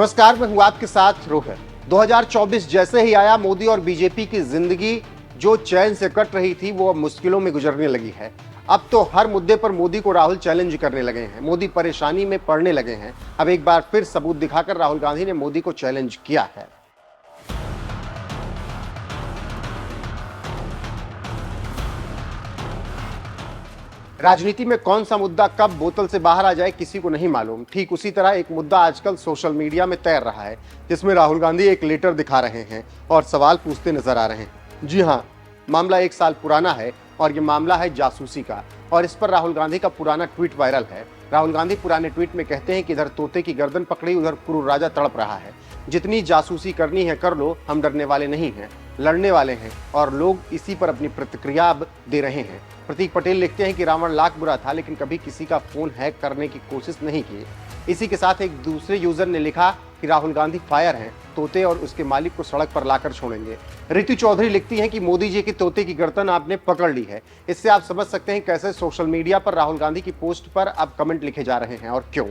नमस्कार, मैं हूं आपके साथ रोहित। 2024 जैसे ही आया, मोदी और बीजेपी की जिंदगी जो चैन से कट रही थी वो अब मुश्किलों में गुजरने लगी है। अब तो हर मुद्दे पर मोदी को राहुल चैलेंज करने लगे हैं। मोदी परेशानी में पड़ने लगे हैं। अब एक बार फिर सबूत दिखाकर राहुल गांधी ने मोदी को चैलेंज किया है। राजनीति में कौन सा मुद्दा कब बोतल से बाहर आ जाए किसी को नहीं मालूम। ठीक उसी तरह एक मुद्दा आजकल सोशल मीडिया में तैर रहा है, जिसमें राहुल गांधी एक लेटर दिखा रहे हैं और सवाल पूछते नजर आ रहे हैं। जी हाँ, मामला 1 साल पुराना है और ये मामला है जासूसी का, और इस पर राहुल गांधी का पुराना ट्वीट वायरल है। राहुल गांधी पुराने ट्वीट में कहते हैं कि इधर तोते की गर्दन पकड़ी, उधर क्रूर राजा तड़प रहा है। जितनी जासूसी करनी है कर लो, हम डरने वाले नहीं हैं, लड़ने वाले हैं। और लोग इसी पर अपनी प्रतिक्रिया अब दे रहे हैं। प्रतीक पटेल लिखते हैं कि रावण लाख बुरा था, लेकिन कभी किसी का फोन हैक करने की कोशिश नहीं की। इसी के साथ एक दूसरे यूजर ने लिखा कि राहुल गांधी फायर हैं, तोते और उसके मालिक को सड़क पर लाकर छोड़ेंगे। रितु चौधरी लिखती हैं कि मोदी जी की तोते की गर्दन आपने पकड़ ली है। इससे आप समझ सकते हैं कैसे सोशल मीडिया पर राहुल गांधी की पोस्ट पर अब कमेंट लिखे जा रहे हैं और क्यों।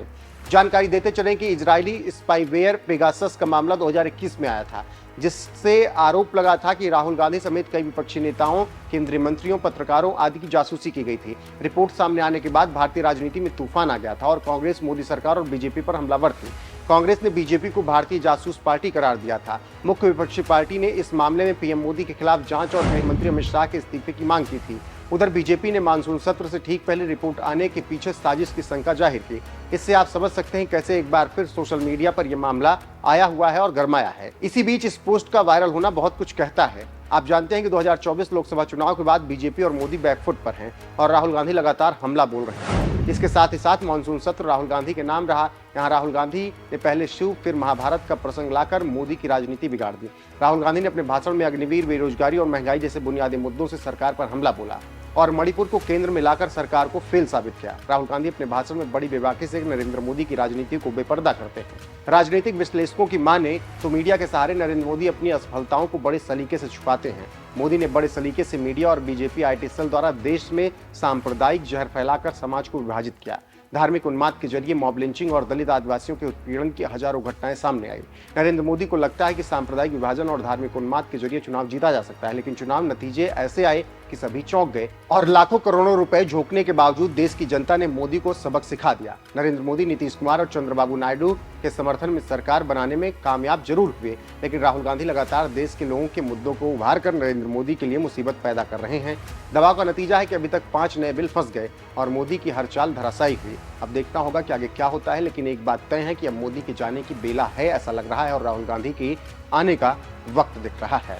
जानकारी देते चलें कि इजरायली स्पाईवेयर पेगासस का मामला 2021 में आया था, जिससे आरोप लगा था कि राहुल गांधी समेत कई विपक्षी नेताओं, केंद्रीय मंत्रियों, पत्रकारों आदि की जासूसी की गई थी। रिपोर्ट सामने आने के बाद भारतीय राजनीति में तूफान आ गया था और कांग्रेस मोदी सरकार और बीजेपी पर हमलावर थी। कांग्रेस ने बीजेपी को भारतीय जासूस पार्टी करार दिया था। मुख्य विपक्षी पार्टी ने इस मामले में पीएम मोदी के खिलाफ जांच और गृह मंत्री अमित शाह के इस्तीफे की मांग की थी। उधर बीजेपी ने मानसून सत्र से ठीक पहले रिपोर्ट आने के पीछे साजिश की शंका जाहिर की। इससे आप समझ सकते हैं कैसे एक बार फिर सोशल मीडिया पर यह मामला आया हुआ है और गरमाया है। इसी बीच इस पोस्ट का वायरल होना बहुत कुछ कहता है। आप जानते हैं कि 2024 लोकसभा चुनाव के बाद बीजेपी और मोदी बैकफुट पर हैं और राहुल गांधी लगातार हमला बोल रहे हैं। इसके साथ ही साथ मानसून सत्र राहुल गांधी के नाम रहा। यहाँ राहुल गांधी ने पहले शिव फिर महाभारत का प्रसंग लाकर मोदी की राजनीति बिगाड़ दी। राहुल गांधी ने अपने भाषण में अग्निवीर, बेरोजगारी और महंगाई जैसे बुनियादी मुद्दों से सरकार पर हमला बोला और मणिपुर को केंद्र में लाकर सरकार को फेल साबित किया। राहुल गांधी अपने भाषण में बड़ी बेबाकी से नरेंद्र मोदी की राजनीति को बेपर्दा करते हैं। राजनीतिक विश्लेषकों की माने तो मीडिया के सहारे नरेंद्र मोदी अपनी असफलताओं को बड़े सलीके से छुपाते हैं। मोदी ने बड़े सलीके से मीडिया और बीजेपी आईटी सेल द्वारा देश में सांप्रदायिक जहर फैलाकर समाज को विभाजित किया। धार्मिक उन्माद के जरिए मॉब लिंचिंग और दलित आदिवासियों के उत्पीड़न की हजारों घटनाएं सामने आई। नरेंद्र मोदी को लगता है कि सांप्रदायिक विभाजन और धार्मिक उन्माद के जरिए चुनाव जीता जा सकता है, लेकिन चुनाव नतीजे ऐसे आए कि सभी चौंक गए और लाखों करोड़ों रुपए झोंकने के बावजूद देश की जनता ने मोदी को सबक सिखा दिया। नरेंद्र मोदी नीतीश कुमार और चंद्रबाबू नायडू के समर्थन में सरकार बनाने में कामयाब जरूर हुए, लेकिन राहुल गांधी लगातार देश के लोगों के मुद्दों को उभार कर नरेंद्र मोदी के लिए मुसीबत पैदा कर रहे हैं। दबाव का नतीजा है कि अभी तक 5 नए बिल फंस गए और मोदी की हर चाल धराशायी हुई। अब देखना होगा कि आगे क्या होता है, लेकिन एक बात तय है कि अब मोदी के जाने की बेला है ऐसा लग रहा है और राहुल गांधी की आने का वक्त दिख रहा है।